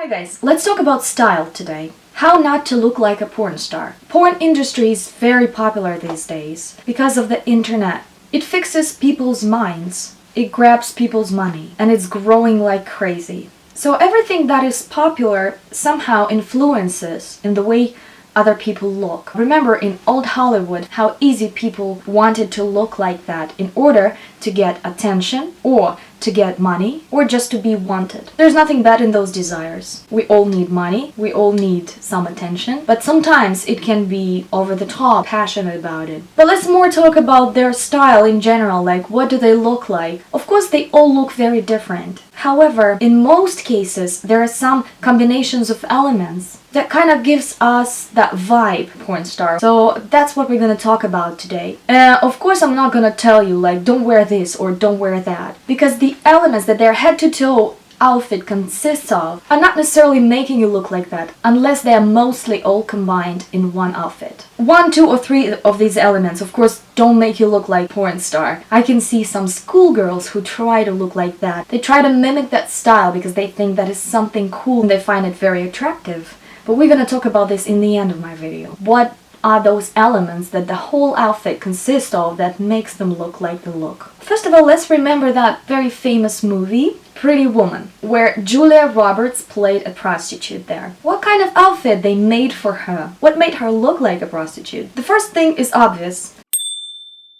Hi guys, let's talk about style today. How not to look like a porn star. Porn industry is very popular these days because of the internet. It fixes people's minds, it grabs people's money, and it's growing like crazy. So everything that is popular somehow influences in the way other people look. Remember in old Hollywood how easy people wanted to look like that in order to get attention or to get money or just to be wanted. There's nothing bad in those desires. We all need money, we all need some attention, but sometimes it can be over the top, passionate about it. But let's more talk about their style in general, like what do they look like? Of course they all look very different. However, in most cases there are some combinations of elements that kind of gives us that vibe, porn star. So that's what we're gonna talk about today. Of course I'm not gonna tell you like don't wear this or don't wear that, because the elements that their head to toe outfit consists of are not necessarily making you look like that unless they are mostly all combined in one outfit. 1, 2 or 3 of these elements of course don't make you look like porn star. I can see some schoolgirls who try to look like that. They try to mimic that style because they think that is something cool and they find it very attractive. But we're gonna talk about this in the end of my video. What are those elements that the whole outfit consists of that makes them look like they look? First of all, let's remember that very famous movie, Pretty Woman, where Julia Roberts played a prostitute there. What kind of outfit they made for her? What made her look like a prostitute? The first thing is obvious.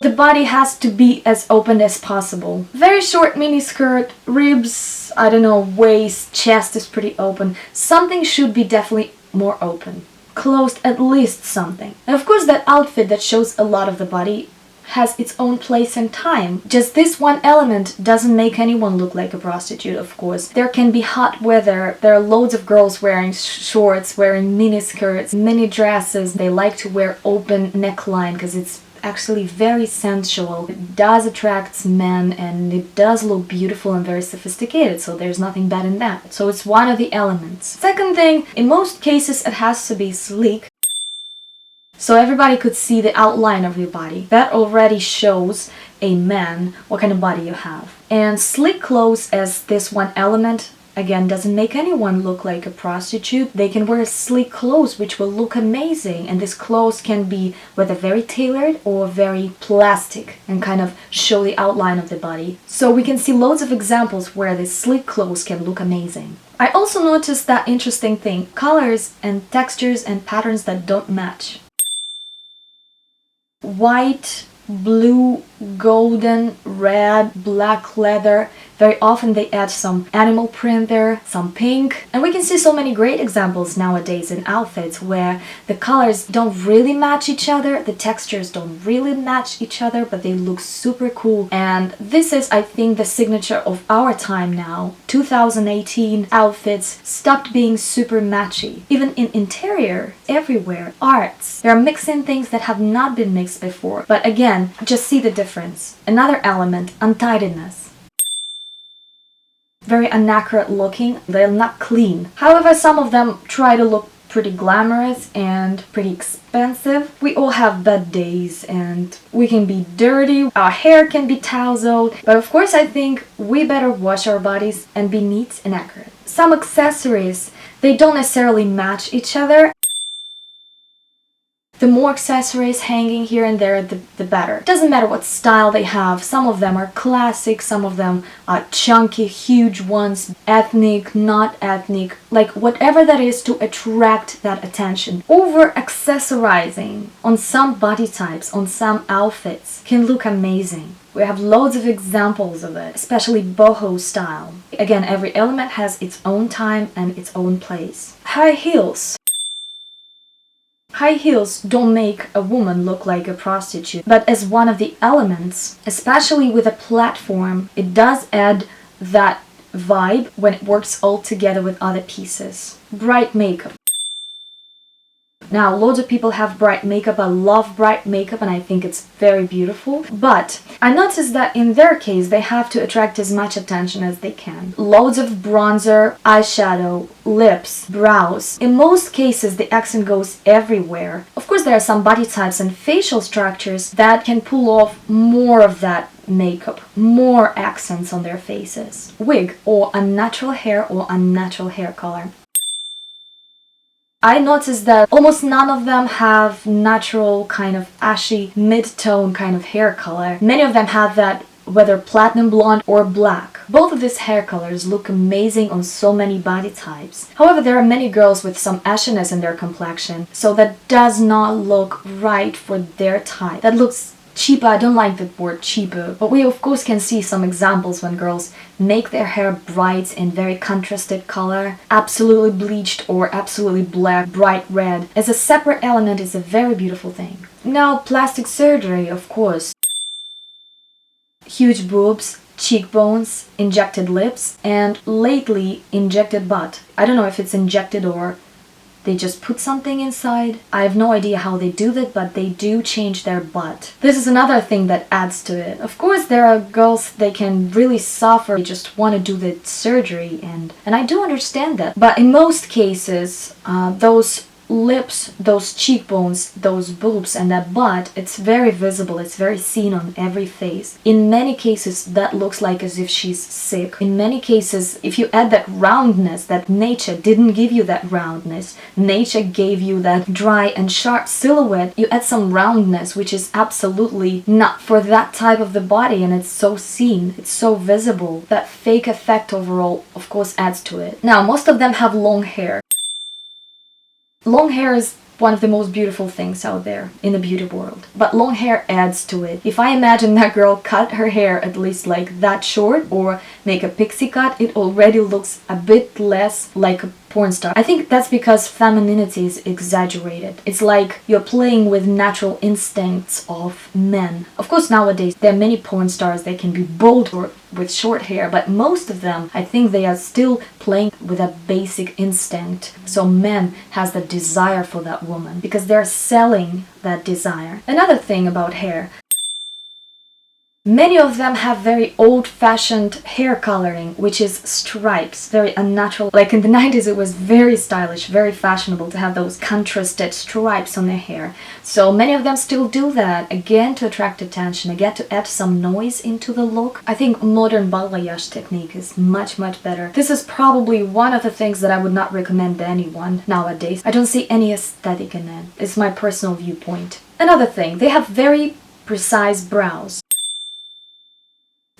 The body has to be as open as possible. Very short mini skirt, ribs, I don't know, waist, chest is pretty open. Something should be definitely more open. Closed at least something. And of course that outfit that shows a lot of the body has its own place and time. Just this one element doesn't make anyone look like a prostitute, of course. There can be hot weather, there are loads of girls wearing shorts, wearing mini skirts, mini dresses. They like to wear open neckline because it's actually very sensual. It does attract men and it does look beautiful and very sophisticated, so there's nothing bad in that. So it's one of the elements. Second thing, in most cases it has to be sleek, so everybody could see the outline of your body. That already shows a man what kind of body you have. And sleek clothes as this one element again doesn't make anyone look like a prostitute. They can wear sleek clothes which will look amazing, and these clothes can be whether very tailored or very plastic and kind of show the outline of the body. So we can see loads of examples where the sleek clothes can look amazing. I also noticed that interesting thing, colors and textures and patterns that don't match. White, blue, golden, red, black leather. Very often they add some animal print there, some pink. And we can see so many great examples nowadays in outfits where the colors don't really match each other, the textures don't really match each other, but they look super cool. And this is, I think, the signature of our time now. 2018 outfits stopped being super matchy. Even in interior, everywhere, arts, they are mixing things that have not been mixed before. But again, just see the difference. Another element, untidiness. Very inaccurate looking, they're not clean. However, some of them try to look pretty glamorous and pretty expensive. We all have bad days and we can be dirty, our hair can be tousled, but of course I think we better wash our bodies and be neat and accurate. Some accessories, they don't necessarily match each other. The more accessories hanging here and there, the better. It doesn't matter what style they have. Some of them are classic, some of them are chunky, huge ones, ethnic, not ethnic, like whatever that is to attract that attention. Over accessorizing on some body types, on some outfits, can look amazing. We have loads of examples of it, especially boho style. Again, every element has its own time and its own place. High heels. High heels don't make a woman look like a prostitute, but as one of the elements, especially with a platform, it does add that vibe when it works all together with other pieces. Bright makeup. Now, loads of people have bright makeup. I love bright makeup and I think it's very beautiful. But I noticed that in their case, they have to attract as much attention as they can. Loads of bronzer, eyeshadow, lips, brows. In most cases, the accent goes everywhere. Of course, there are some body types and facial structures that can pull off more of that makeup, more accents on their faces. Wig or unnatural hair or unnatural hair color. I noticed that almost none of them have natural kind of ashy mid-tone kind of hair color. Many of them have that, whether platinum blonde or black. Both of these hair colors look amazing on so many body types. However, there are many girls with some ashiness in their complexion, so that does not look right for their type. That looks cheaper. I don't like the word cheaper, but we of course can see some examples when girls make their hair bright in very contrasted color, absolutely bleached or absolutely black, bright red. As a separate element is a very beautiful thing. Now, plastic surgery, of course. Huge boobs, cheekbones, injected lips, and lately injected butt. I don't know if it's injected or they just put something inside. I have no idea how they do that, but they do change their butt. This is another thing that adds to it. Of course, there are girls, they can really suffer, they just want to do the surgery, and I do understand that. But in most cases, those lips, those cheekbones, those boobs, and that butt, it's very visible, it's very seen on every face. In many cases, that looks like as if she's sick. In many cases, if you add that roundness, that nature didn't give you that roundness, nature gave you that dry and sharp silhouette, you add some roundness, which is absolutely not for that type of the body, and it's so seen, it's so visible. That fake effect overall, of course, adds to it. Now, most of them have long hair. Long hair is one of the most beautiful things out there in the beauty world, but long hair adds to it. If I imagine that girl cut her hair at least like that short or make a pixie cut, it already looks a bit less like a porn star. I think that's because femininity is exaggerated. It's like you're playing with natural instincts of men. Of course, nowadays there are many porn stars, they can be bold or with short hair, but most of them, I think they are still playing with a basic instinct. So men has the desire for that woman because they're selling that desire. Another thing about hair, many of them have very old-fashioned hair coloring, which is stripes, very unnatural. Like in the 90s, it was very stylish, very fashionable to have those contrasted stripes on their hair. So many of them still do that, again to attract attention, again to add some noise into the look. I think modern balayage technique is much, much better. This is probably one of the things that I would not recommend to anyone nowadays. I don't see any aesthetic in it. It's my personal viewpoint. Another thing, they have very precise brows.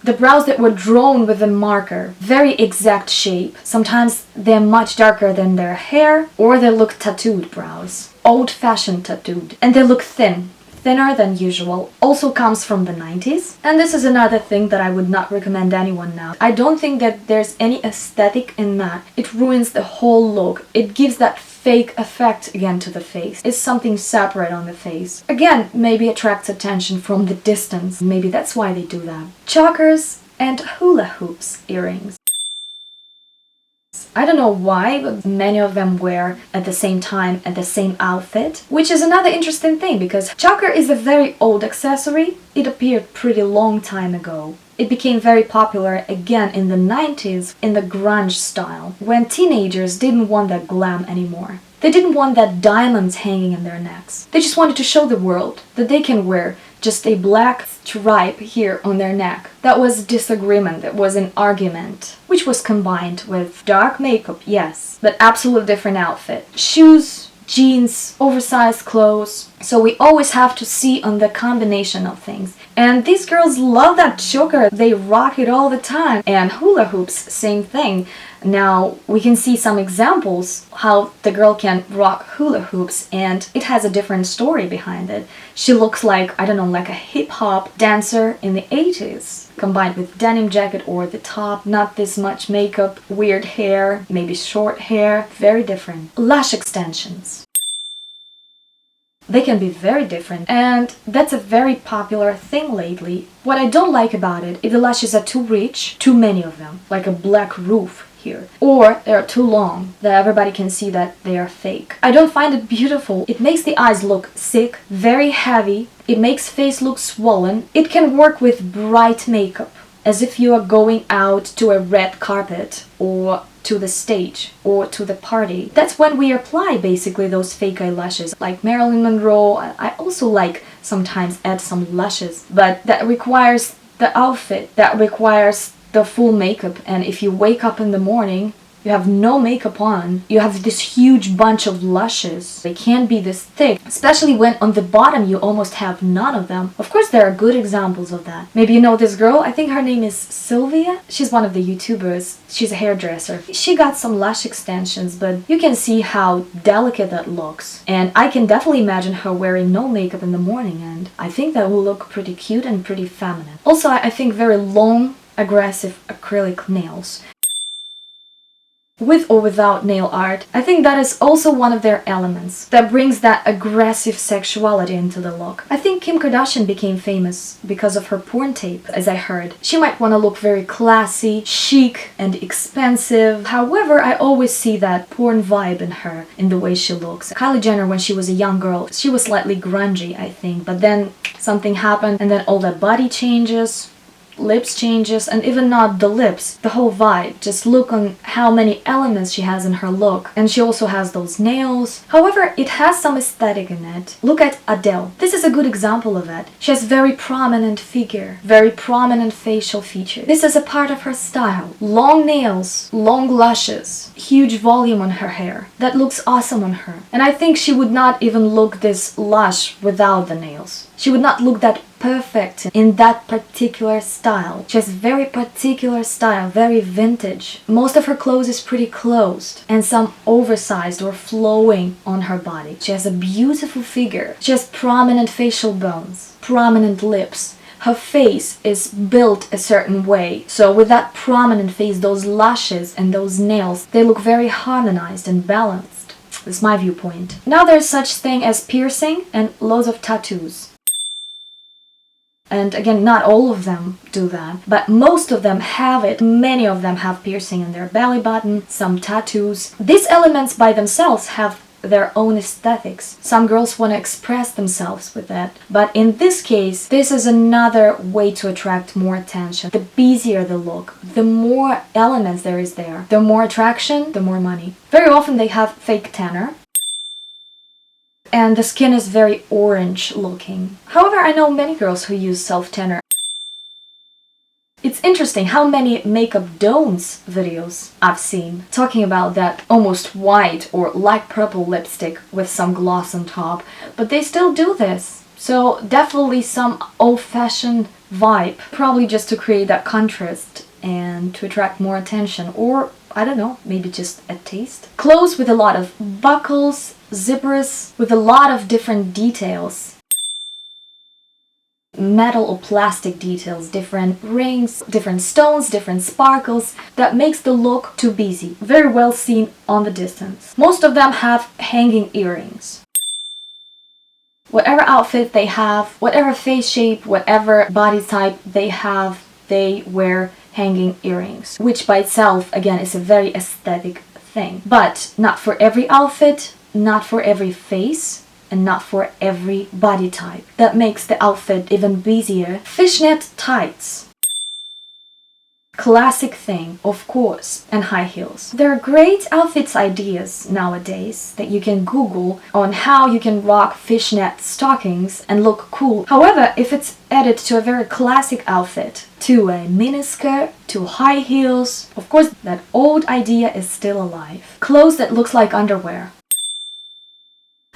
The brows that were drawn with a marker, very exact shape. Sometimes they're much darker than their hair, or they look tattooed brows. Old-fashioned tattooed. And they look thin. Thinner than usual. Also comes from the 90s. And this is another thing that I would not recommend anyone now. I don't think that there's any aesthetic in that. It ruins the whole look. It gives that fake effect again to the face. It's something separate on the face. Again, maybe attracts attention from the distance. Maybe that's why they do that. Chockers and hula hoops earrings. I don't know why, but many of them wear at the same time at the same outfit, which is another interesting thing because choker is a very old accessory. It appeared pretty long time ago. It became very popular again in the 90s in the grunge style, when teenagers didn't want that glam anymore. They didn't want that diamonds hanging in their necks. They just wanted to show the world that they can wear just a black stripe here on their neck. That was disagreement, that was an argument, which was combined with dark makeup, yes, but absolutely different outfit. Shoes, jeans, oversized clothes. So we always have to see on the combination of things. And these girls love that choker. They rock it all the time. And hula hoops, same thing. Now we can see some examples how the girl can rock hula hoops, and it has a different story behind it. She looks like, I don't know, like a hip-hop dancer in the 80s, combined with denim jacket or the top, not this much makeup, weird hair, maybe short hair, very different. Lash extensions. They can be very different, and that's a very popular thing lately. What I don't like about it, if the lashes are too rich, too many of them, like a black roof here, or they're too long that everybody can see that they are fake. I don't find it beautiful. It makes the eyes look sick, very heavy. It makes face look swollen. It can work with bright makeup, as if you are going out to a red carpet or to the stage or to the party. That's when we apply basically those fake eyelashes. Like Marilyn Monroe, I also like sometimes add some lashes, but that requires the outfit, that requires the full makeup. And if you wake up in the morning You have no makeup on. You have this huge bunch of lashes. They can't be this thick, especially when on the bottom you almost have none of them. Of course, there are good examples of that. Maybe you know this girl. I think her name is Sylvia. She's one of the YouTubers. She's a hairdresser. She got some lash extensions, but you can see how delicate that looks. And I can definitely imagine her wearing no makeup in the morning, and I think that will look pretty cute and pretty feminine. Also, I think very long, aggressive acrylic nails. With or without nail art, I think that is also one of their elements that brings that aggressive sexuality into the look. I think Kim Kardashian became famous because of her porn tape, as I heard. She might want to look very classy, chic, and expensive. However, I always see that porn vibe in her, in the way she looks. Kylie Jenner, when she was a young girl, she was slightly grungy, I think, but then something happened and then all that body changes, lips changes, and even not the lips, the whole vibe. Just look on how many elements she has in her look. And she also has those nails. However, it has some aesthetic in it. Look at Adele. This is a good example of it. She has very prominent figure, very prominent facial features. This is a part of her style. Long nails, long lashes, huge volume on her hair. That looks awesome on her. And I think she would not even look this lush without the nails. She would not look that perfect in that particular style. She has very particular style, very vintage. Most of her clothes is pretty closed and some oversized or flowing on her body. She has a beautiful figure. She has prominent facial bones, prominent lips. Her face is built a certain way. So with that prominent face, those lashes and those nails, they look very harmonized and balanced. That's my viewpoint. Now there's such thing as piercing and loads of tattoos. And again, not all of them do that, but most of them have it. Many of them have piercing in their belly button, some tattoos. These elements by themselves have their own aesthetics. Some girls want to express themselves with that. But in this case, this is another way to attract more attention. The busier the look, the more elements there is there, the more attraction, the more money. Very often they have fake tanner. And the skin is very orange looking. However, I know many girls who use self-tanner. It's interesting how many makeup don'ts videos I've seen talking about that almost white or light purple lipstick with some gloss on top, but they still do this. So definitely some old-fashioned vibe, probably just to create that contrast and to attract more attention, or I don't know, maybe just a taste. Clothes with a lot of buckles, zippers, with a lot of different details. Metal or plastic details, different rings, different stones, different sparkles. That makes the look too busy. Very well seen on the distance. Most of them have hanging earrings. Whatever outfit they have, whatever face shape, whatever body type they have, they wear hanging earrings, which by itself, again, is a very aesthetic thing. But not for every outfit, not for every face, and not for every body type. That makes the outfit even busier. Fishnet tights. Classic thing, of course, and high heels. There are great outfits ideas nowadays that you can Google on how you can rock fishnet stockings and look cool. However, if it's added to a very classic outfit, to a miniskirt, to high heels, of course that old idea is still alive. Clothes that looks like underwear.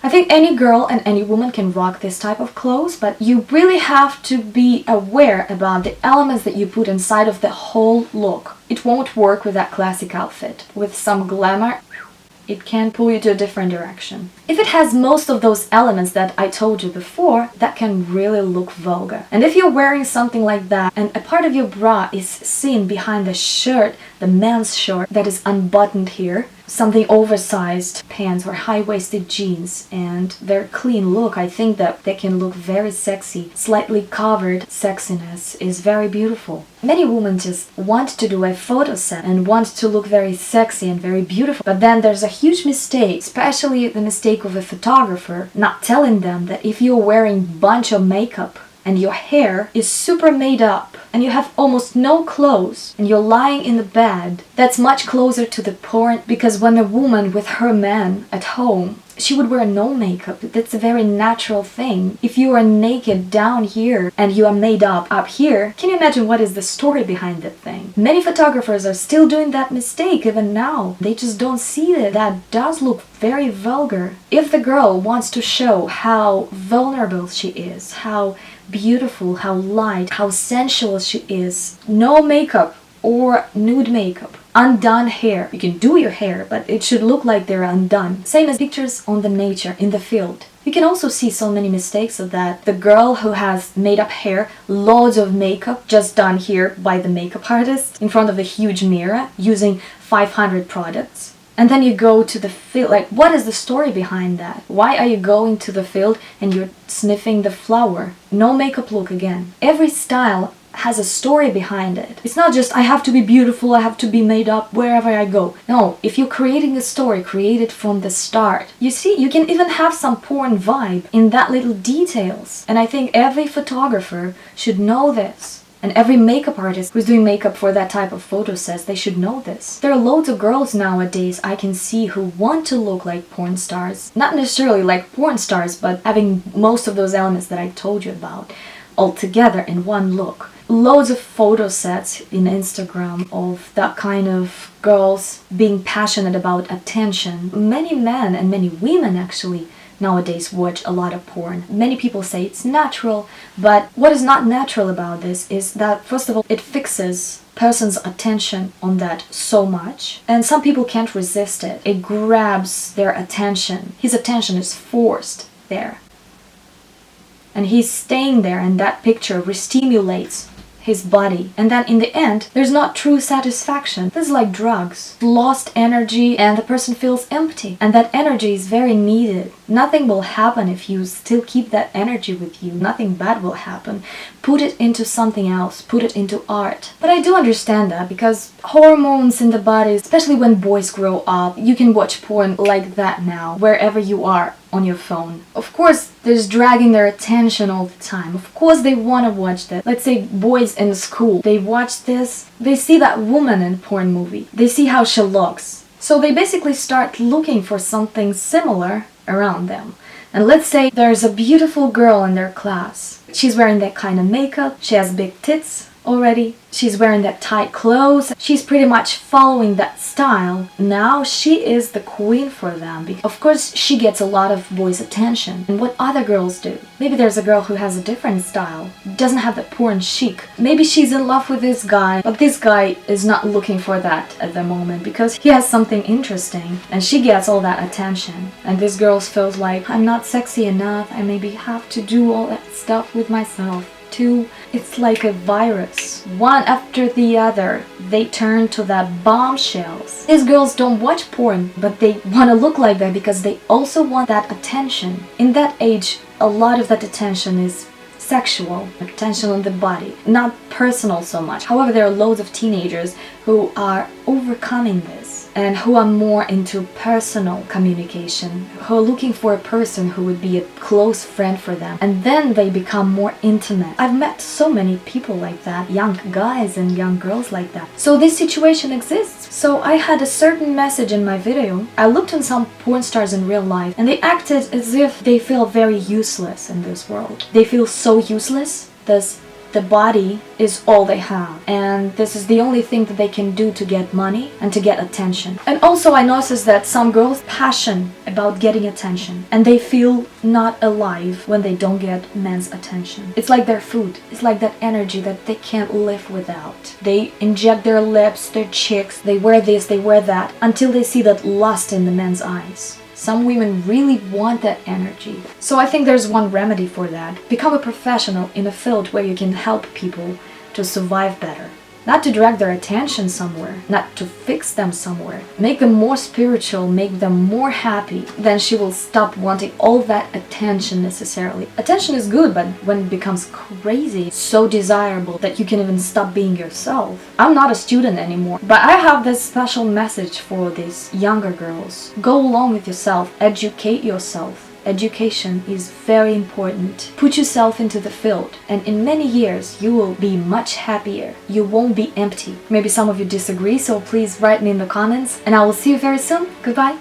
I think any girl and any woman can rock this type of clothes, but you really have to be aware about the elements that you put inside of the whole look. It won't work with that classic outfit. With some glamour, it can pull you to a different direction. If it has most of those elements that I told you before, that can really look vulgar. And if you're wearing something like that and a part of your bra is seen behind the shirt, the men's shirt that is unbuttoned here, something oversized pants or high-waisted jeans and their clean look, I think that they can look very sexy. Slightly covered sexiness is very beautiful. Many women just want to do a photo set and want to look very sexy and very beautiful. But then there's a huge mistake, especially the mistake of a photographer, not telling them that if you're wearing a bunch of makeup and your hair is super made up and you have almost no clothes and you're lying in the bed, that's much closer to the porn, because when a woman with her man at home, she would wear no makeup. That's a very natural thing. If you are naked down here and you are made up here, can you imagine what is the story behind that thing? Many photographers are still doing that mistake even now. They just don't see that that does look very vulgar. If the girl wants to show how vulnerable she is, how beautiful, how light, how sensual she is, no makeup or nude makeup, undone hair. You can do your hair, but it should look like they're undone. Same as pictures on the nature, in the field. You can also see so many mistakes of that. The girl who has made up hair, loads of makeup just done here by the makeup artist in front of a huge mirror using 500 products. And then you go to the field, like what is the story behind that? Why are you going to the field and you're sniffing the flower? No makeup look again. Every style has a story behind it. It's not just I have to be beautiful, I have to be made up wherever I go. No, if you're creating a story, create it from the start. You see, you can even have some porn vibe in that little details. And I think every photographer should know this. And every makeup artist who's doing makeup for that type of photo sets, they should know this. There are loads of girls nowadays I can see who want to look like porn stars. Not necessarily like porn stars, but having most of those elements that I told you about all together in one look. Loads of photo sets in Instagram of that kind of girls being passionate about attention. Many men and many women actually nowadays watch a lot of porn. Many people say it's natural, but what is not natural about this is that, first of all, it fixes person's attention on that so much, and some people can't resist it. It grabs their attention. His attention is forced there. And he's staying there, and that picture re-stimulates his body. And then in the end, there's not true satisfaction. This is like drugs. Lost energy, and the person feels empty. And that energy is very needed. Nothing will happen if you still keep that energy with you. Nothing bad will happen. Put it into something else. Put it into art. But I do understand that, because hormones in the body, especially when boys grow up, you can watch porn like that now, wherever you are on your phone. Of course, there's dragging their attention all the time. Of course, they want to watch that. Let's say boys in school, they watch this, they see that woman in a porn movie. They see how she looks. So they basically start looking for something similar around them. And let's say there's a beautiful girl in their class. She's wearing that kind of makeup, she has big tits already, she's wearing that tight clothes, she's pretty much following that style. Now she is the queen for them. Of course, she gets a lot of boys' attention. And what other girls do? Maybe there's a girl who has a different style, doesn't have that porn chic. Maybe she's in love with this guy, but this guy is not looking for that at the moment because he has something interesting, and she gets all that attention. And this girl feels like, I'm not sexy enough, I maybe have to do all that stuff with myself too. It's like a virus. One after the other, they turn to that bombshells. These girls don't watch porn, but they want to look like that because they also want that attention. In that age, a lot of that attention is sexual, attention on the body, not personal so much. However, there are loads of teenagers who are overcoming this and who are more into personal communication, who are looking for a person who would be a close friend for them, and then they become more intimate. I've met so many people like that, young guys and young girls like that. So this situation exists. So I had a certain message in my video. I looked on some porn stars in real life, and they acted as if they feel very useless in this world. They feel so useless, thus the body is all they have, and this is the only thing that they can do to get money and to get attention. And also I noticed that some girls passionate about getting attention, and they feel not alive when they don't get men's attention. It's like their food. It's like that energy that they can't live without. They inject their lips, their cheeks, they wear this, they wear that, until they see that lust in the men's eyes. Some women really want that energy. So I think there's one remedy for that. Become a professional in a field where you can help people to survive better. Not to drag their attention somewhere, not to fix them somewhere. Make them more spiritual, make them more happy. Then she will stop wanting all that attention necessarily. Attention is good, but when it becomes crazy, so desirable that you can even stop being yourself. I'm not a student anymore, but I have this special message for these younger girls. Go along with yourself, educate yourself. education is very important. Put yourself into the field, and in many years you will be much happier. You won't be empty. Maybe some of you disagree, so please write me in the comments, and I will see you very soon. Goodbye.